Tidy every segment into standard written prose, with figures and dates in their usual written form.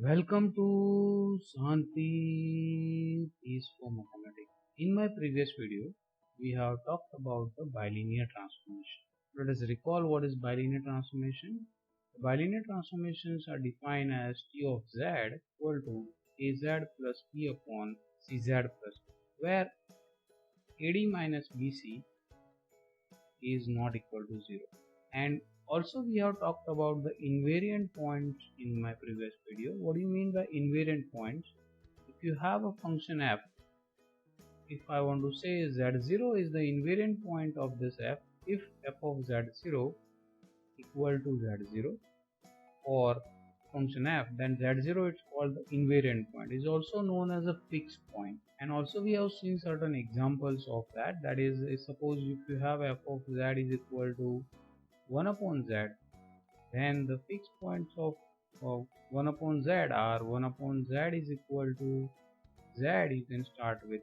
Welcome to Santi Peace for Mathematics. In my previous video, we have talked about the bilinear transformation. Let us recall what is bilinear transformation. The bilinear transformations are defined as T of z equal to az plus b upon cz plus b, where AD minus BC is not equal to 0. And also we have talked about the invariant points in my previous video. What do you mean by invariant points? If you have a function f, if I want to say z0 is the invariant point of this f, if f of z0 equal to z0 or function f, then z0 it's called the invariant point. It is also known as a fixed point. And also we have seen certain examples of that. That is, suppose if you have f of z is equal to 1 upon z, then the fixed points of 1 upon z are 1 upon z is equal to z, you can start with.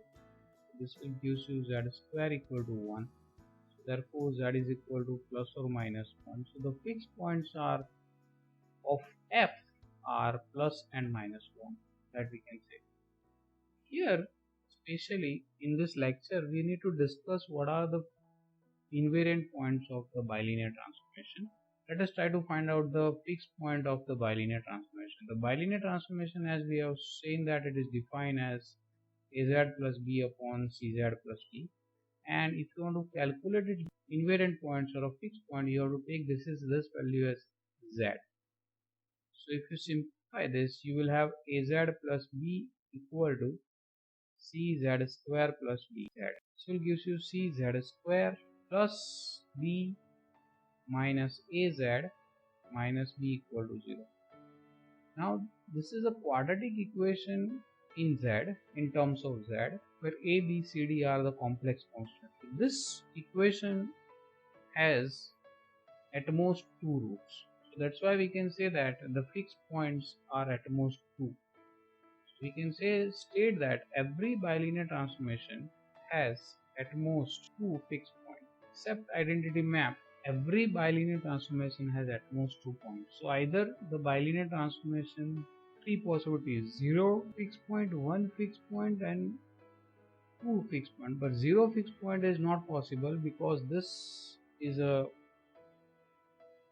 This will give you z square equal to 1. So therefore z is equal to plus or minus 1. So the fixed points are of f are plus and minus 1, that we can say. Here, especially in this lecture, we need to discuss what are the invariant points of the bilinear transformation. Let us try to find out the fixed point of the bilinear transformation. The bilinear transformation, as we have seen, that it is defined as az plus b upon cz plus d. And if you want to calculate its invariant points or a fixed point, you have to take this value as z. So if you simplify this, you will have az plus b equal to cz square plus bz. So it gives you cz square plus b minus az minus b equal to 0. Now this is a quadratic equation in z, in terms of z, where a, b, c, d are the complex constants. This equation has at most two roots. So that's why we can say that the fixed points are at most two. We can state that every bilinear transformation has at most two fixed points. Except identity map, every bilinear transformation has at most 2 points. So either the bilinear transformation, three possibilities: 0 fixed point, 1 fixed point and 2 fixed point. But 0 fixed point is not possible because this is a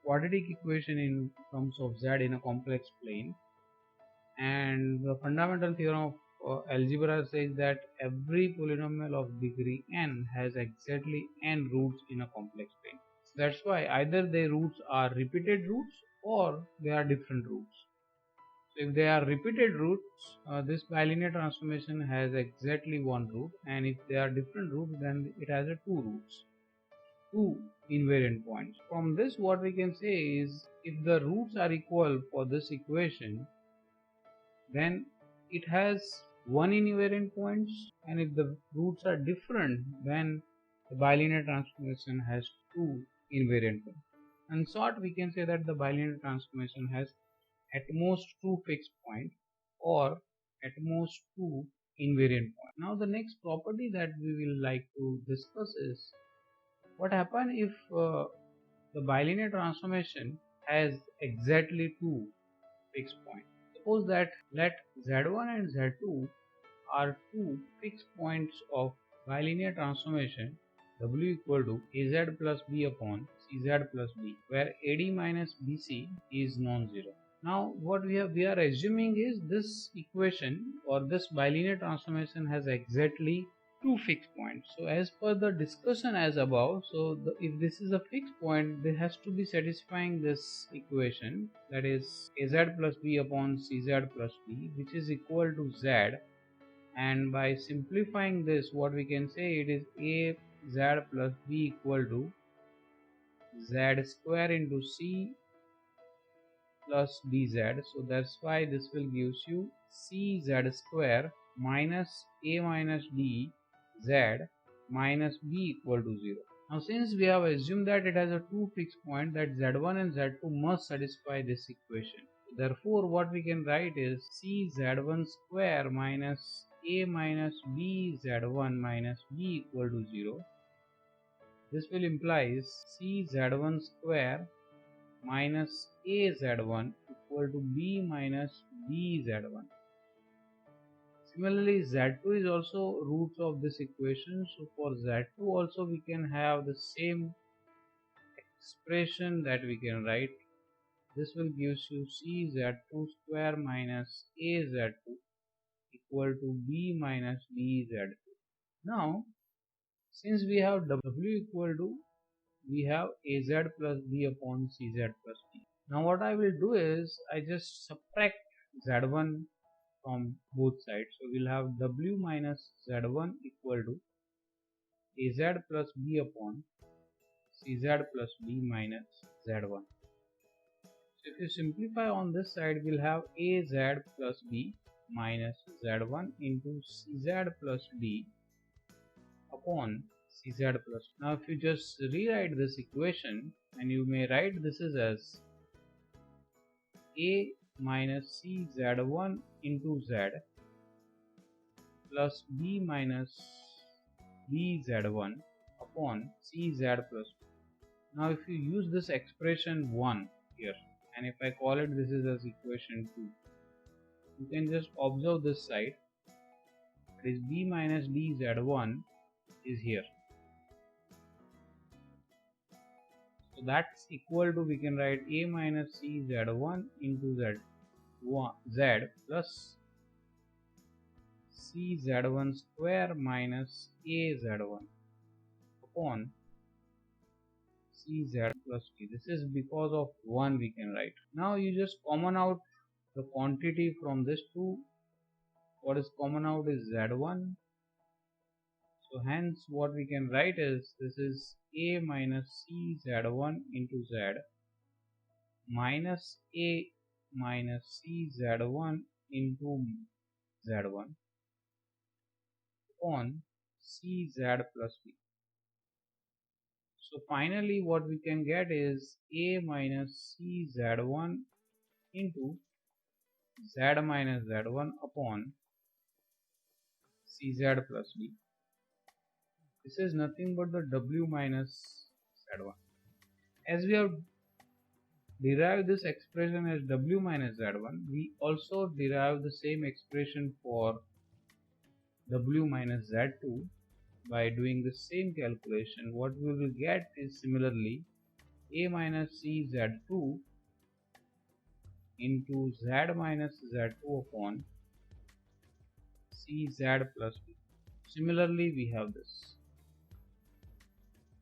quadratic equation in terms of z in a complex plane. And the fundamental theorem of algebra says that every polynomial of degree n has exactly n roots in a complex plane. So that's why either their roots are repeated roots or they are different roots. So if they are repeated roots, this bilinear transformation has exactly one root, and if they are different roots, then it has a two roots, two invariant points. From this, what we can say is, if the roots are equal for this equation, then it has one invariant points, and if the roots are different, then the bilinear transformation has two invariant points. In short, we can say that the bilinear transformation has at most two fixed points or at most two invariant points. Now the next property that we will like to discuss is what happens if the bilinear transformation has exactly two fixed points. Suppose that let z1 and z2 are two fixed points of bilinear transformation w equal to az plus b upon cz plus b, where ad minus bc is non-zero. Now what we are assuming is this equation or this bilinear transformation has exactly two fixed points. So as per the discussion as above, so if this is a fixed point, there has to be satisfying this equation, that is az plus b upon cz plus b, which is equal to z. And by simplifying this, what we can say, it is a z plus b equal to z square into c plus dz. So that's why this will gives you cz square minus a minus d z minus b equal to 0. Now since we have assumed that it has a two fixed point, that z1 and z2 must satisfy this equation. Therefore what we can write is c z1 square minus a minus b z1 minus b equal to 0. This will imply c z1 square minus A Z1 equal to B minus B Z1. Similarly, Z2 is also roots of this equation. So for Z2 also we can have the same expression that we can write. This will give you CZ2 square minus AZ2 equal to B minus BZ2. Now, since we have W equal to, we have AZ plus B upon CZ plus B. Now what I will do is, I just subtract Z1 from both sides. So we'll have W minus Z1 equal to AZ plus B upon CZ plus B minus Z1. So if you simplify on this side, we'll have AZ plus B minus Z1 into CZ plus D upon CZ plus. Now if you just rewrite this equation, and you may write this as A minus CZ1 into Z plus B minus BZ1 upon CZ plus. Now if you use this expression 1 here, and if I call it this is as equation 2, you can just observe this side, that is B minus DZ1 is here. So that's equal to, we can write A minus CZ1 into Z plus CZ1 square minus AZ1 upon CZ plus T. This is because of 1 we can write. Now you just common out the quantity from this 2. What is common out is Z1. So hence what we can write is, this is A minus CZ1 into Z minus A minus CZ1 into Z1 upon CZ plus B. So finally what we can get is A minus CZ1 into Z minus Z1 upon CZ plus B. This is nothing but the W minus Z1. As we have derived this expression as W minus Z1, we also derive the same expression for W minus Z2 by doing the same calculation. What we will get is similarly A minus CZ2 into Z minus Z2 upon CZ plus B. Similarly, we have this.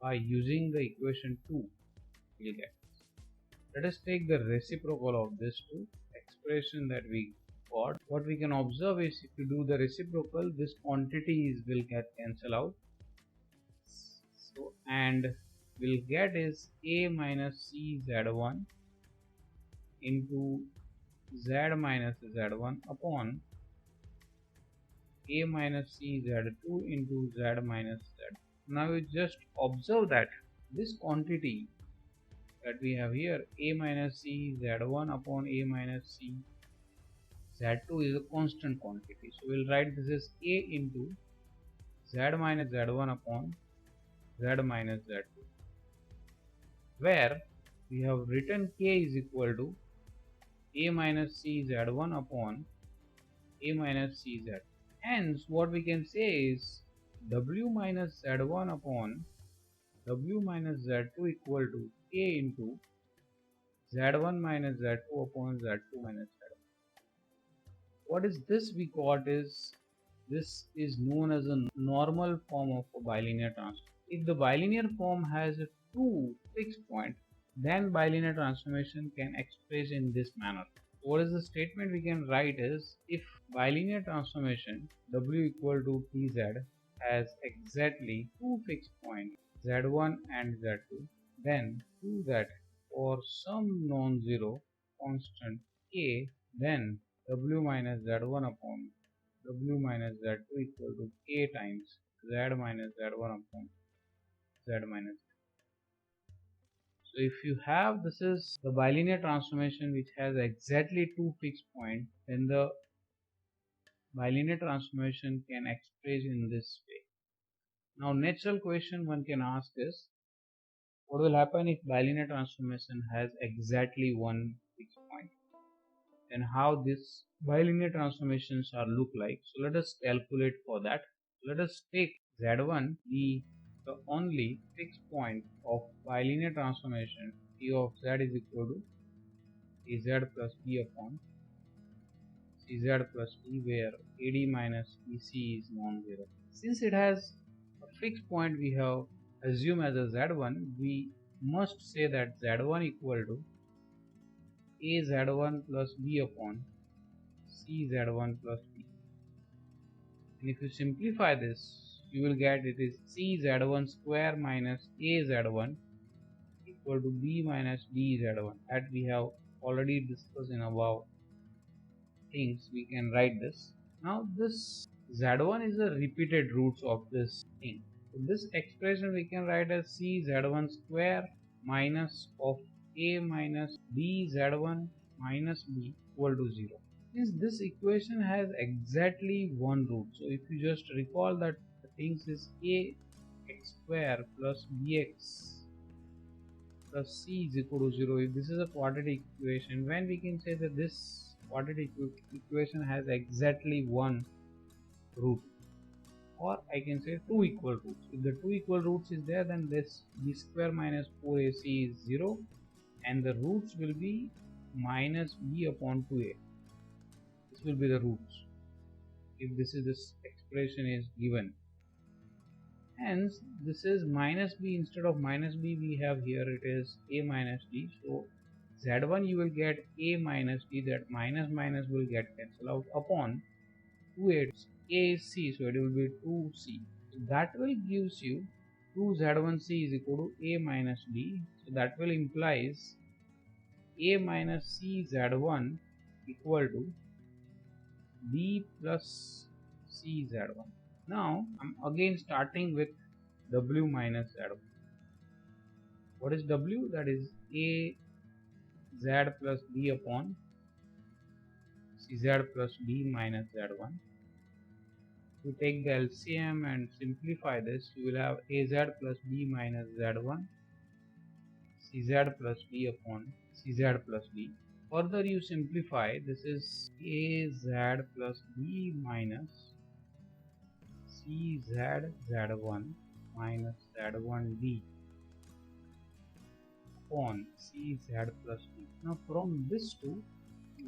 By using the equation 2, we'll get this. Let us take the reciprocal of this 2 expression that we got. What we can observe is, if you do the reciprocal, this quantities will get cancelled out. So, and we'll get is A minus CZ1 into Z minus Z1 upon A minus CZ2 into Z minus Z. Now you just observe that this quantity that we have here, A minus CZ1 upon A minus CZ2, is a constant quantity. So we'll write this as A into Z minus Z1 upon Z minus Z2, where we have written K is equal to A minus CZ1 upon A minus CZ. Hence what we can say is W minus Z1 upon W minus Z2 equal to K into Z1 minus Z2 upon Z2 minus Z1. What is this we got is, this is known as a normal form of a bilinear transform. If the bilinear form has a 2 fixed point, then bilinear transformation can express in this manner. What is the statement we can write is, if bilinear transformation W equal to TZ has exactly 2 fixed points Z1 and Z2, then prove that for some non-zero constant K, then W minus Z1 upon W minus Z2 equal to K times Z minus Z1 upon Z minus Z. So if you have, this is the bilinear transformation which has exactly 2 fixed points, then the bilinear transformation can express in this way. Now natural question one can ask is, What will happen if bilinear transformation has exactly one fixed point? Then how this bilinear transformations are look like? So let us calculate for that. Let us take Z1 be the only fixed point of bilinear transformation. P of Z is equal to Az plus B upon Cz plus E, where AD minus EC is non-zero. Since it has a fixed point we have assumed as a Z1, we must say that Z1 equal to AZ1 plus B upon CZ1 plus B. And if you simplify this, you will get it is CZ1 square minus AZ1 equal to B minus DZ1. That we have already discussed in above things. We can write this. Now this Z1 is the repeated roots of this thing. So this expression we can write as CZ1 square minus of A minus DZ1 minus B equal to 0. Since this equation has exactly one root, so if you just recall that the things is ax square plus bx plus c is equal to 0. If this is a quadratic equation, when we can say that this quadratic equation has exactly one root, or I can say two equal roots. If the two equal roots is there, then this b square minus 4ac is 0 and the roots will be minus b upon 2a. This will be the roots if this expression is given. Hence this is minus b, instead of minus b we have here it is a minus d. So z1 you will get a minus d, that minus minus will get cancelled out upon 2a ac, so it will be 2c. So that will gives you 2z1c is equal to a minus d. So that will implies a minus c z1 equal to b plus c z1. Now I'm again starting with w minus z1. What is w? That is a z plus b upon cz plus d minus z1. To take the LCM and simplify this, you will have az plus b minus z1 cz plus d upon cz plus d. Further you simplify, this is az plus b minus cz z1 minus z1d upon cz plus d. Now from this two,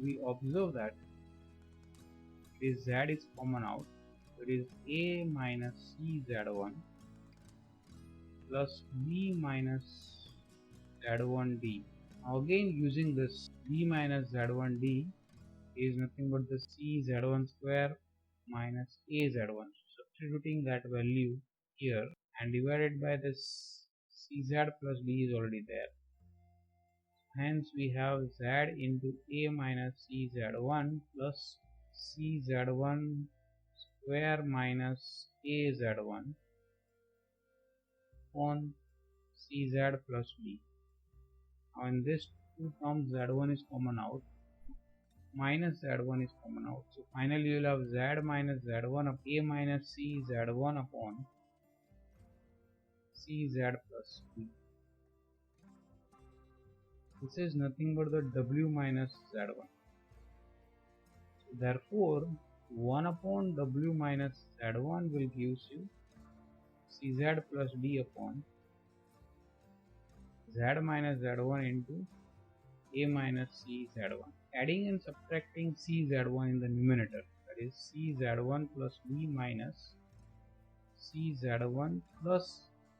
we observe that this z is common out. It is a minus cz1 plus b minus z1d. Now again using this b minus z1d is nothing but the cz1 square minus az1. Substituting that value here and divided by this cz plus d is already there. Hence we have z into a minus cz1 plus cz1 square minus az1 on cz plus d. Now in this two terms z1 is common out, minus z1 is common out. So finally you will have z minus z1 of a minus cz1 upon cz plus d. This is nothing but the w minus z1. So therefore 1 upon w minus z1 will gives you cz plus d upon z minus z1 into a minus cz1. Adding and subtracting cz1 in the numerator, that is cz1 plus b minus cz1 plus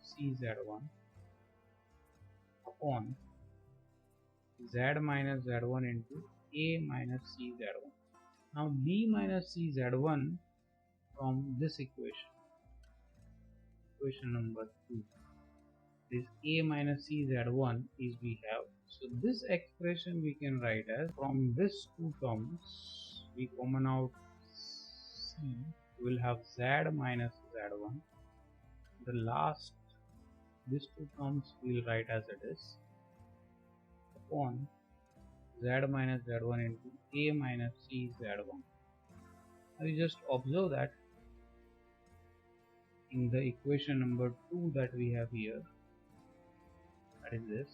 cz1 upon z minus z1 into a minus cz1. Now b minus cz1 from this equation number 2, this a minus cz1 is we have. So this expression we can write as, from this two terms we common out c, we will have z minus z1. The last these two terms we will write as it is upon z minus z1 into a minus cz1. Now you just observe that in the equation number 2 that we have here, that is this.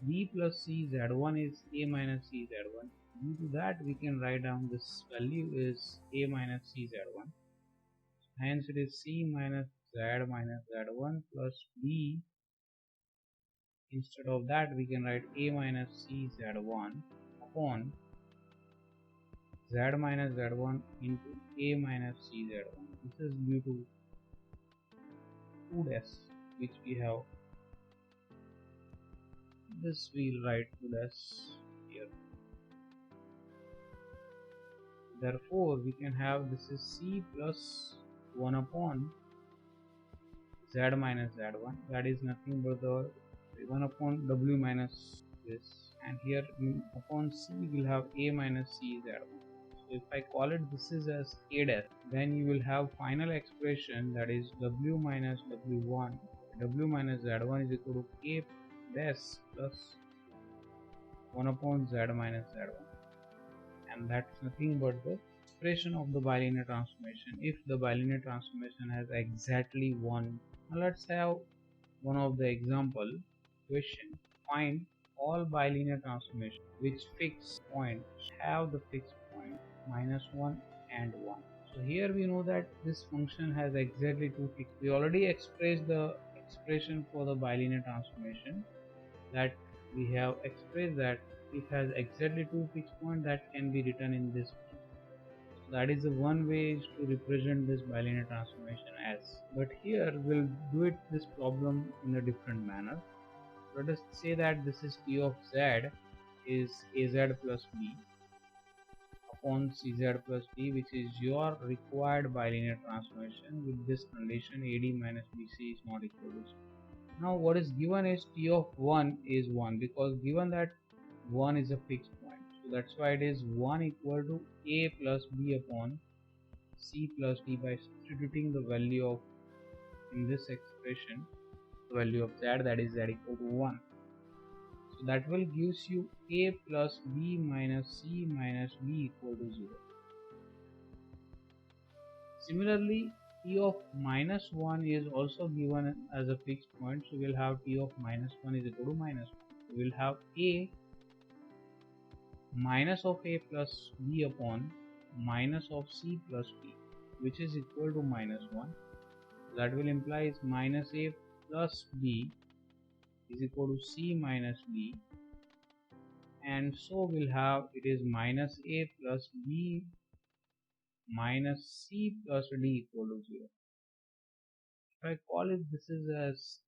B plus C Z1 is A minus C Z1. Due to that, we can write down this value is A minus C Z1. Hence it is C minus Z minus Z1 plus B. Instead of that, we can write A minus C Z1 upon Z minus Z1 into A minus C Z1. This is due to 2 dash which we have. This we'll write 2 dash here. Therefore, we can have this is C plus 1 upon Z minus Z1. That is nothing but the 1 upon W minus this, and here upon C will have A minus C Z1. So if I call it this is as A dash, then you will have final expression, that is W minus W1. W minus Z1 is equal to A dash plus 1 upon Z minus Z1, and that's nothing but the expression of the bilinear transformation if the bilinear transformation has exactly one. Now let's have one of the example question. Find all bilinear transformation which fixed point have the fixed point -1 and 1. So here we know that this function has exactly two fixed. We already expressed the expression for the bilinear transformation, that we have expressed that it has exactly two fixed points that can be written in this form. So that is the one way to represent this bilinear transformation as. But here we'll do it this problem in a different manner. Let us say that this is T of Z is AZ plus B upon CZ plus D, which is your required bilinear transformation with this condition AD minus BC is not equal to 0. Now what is given is T of 1 is 1, because given that 1 is a fixed point. So that's why it is 1 equal to A plus B upon C plus D by substituting the value of, in this expression, the value of Z, that is Z equal to 1. So that will gives you A plus B minus C minus D equal to 0. Similarly, T of minus 1 is also given as a fixed point, so we'll have T of minus 1 is equal to minus 1. We'll have A minus of A plus B upon minus of C plus B, which is equal to minus 1. That will imply is minus A plus B is equal to C minus D, and so we'll have it is minus A plus B minus C plus D equal to 0. If I call it this is as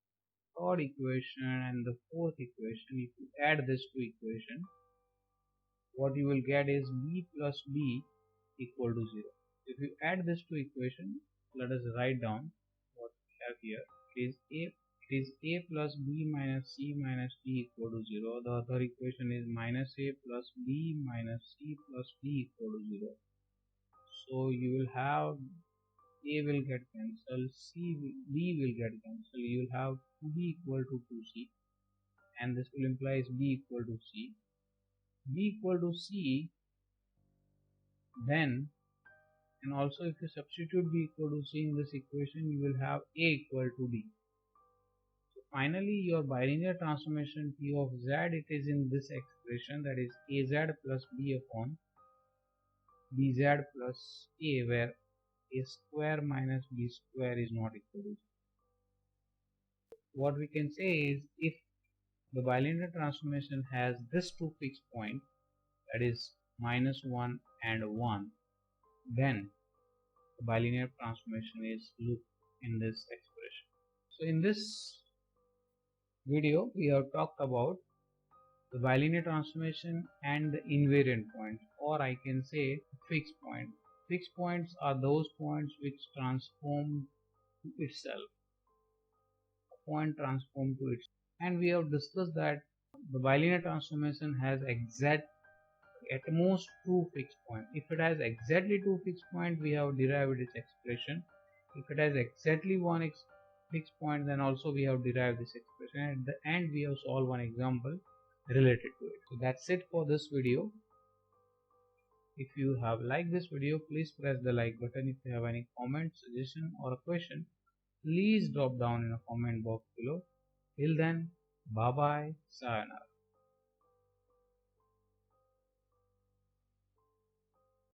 third equation and the fourth equation, if you add this two equation, what you will get is B plus B equal to 0. If you add this two equation, let us write down what we have here. It is A plus B minus C minus D equal to 0. The other equation is minus A plus B minus C plus D equal to 0. So you will have A will get cancelled, B will get cancelled. You will have 2B equal to 2C, and this will imply is B equal to C. B equal to C, then, and also if you substitute B equal to C in this equation, you will have A equal to D. So finally, your bilinear transformation T of Z, it is in this expression, that is AZ plus B upon BZ plus A, where A square minus B square is not equal to 0. What we can say is, if the bilinear transformation has this two fixed points, that is minus 1 and 1, then the bilinear transformation is looked in this expression. So in this video we have talked about the bilinear transformation and the invariant points, or I can say fixed point. Fixed points are those points which transform to itself. A point transform to itself. And we have discussed that the bilinear transformation has at most two fixed points. If it has exactly two fixed points, we have derived its expression. If it has exactly one fixed point, then also we have derived this expression. At the end, we have solved one example related to it. So that's it for this video. If you have liked this video, please press the like button. If you have any comment, suggestion or a question, please drop down in a comment box below. Till then, Bye bye. Sayonara.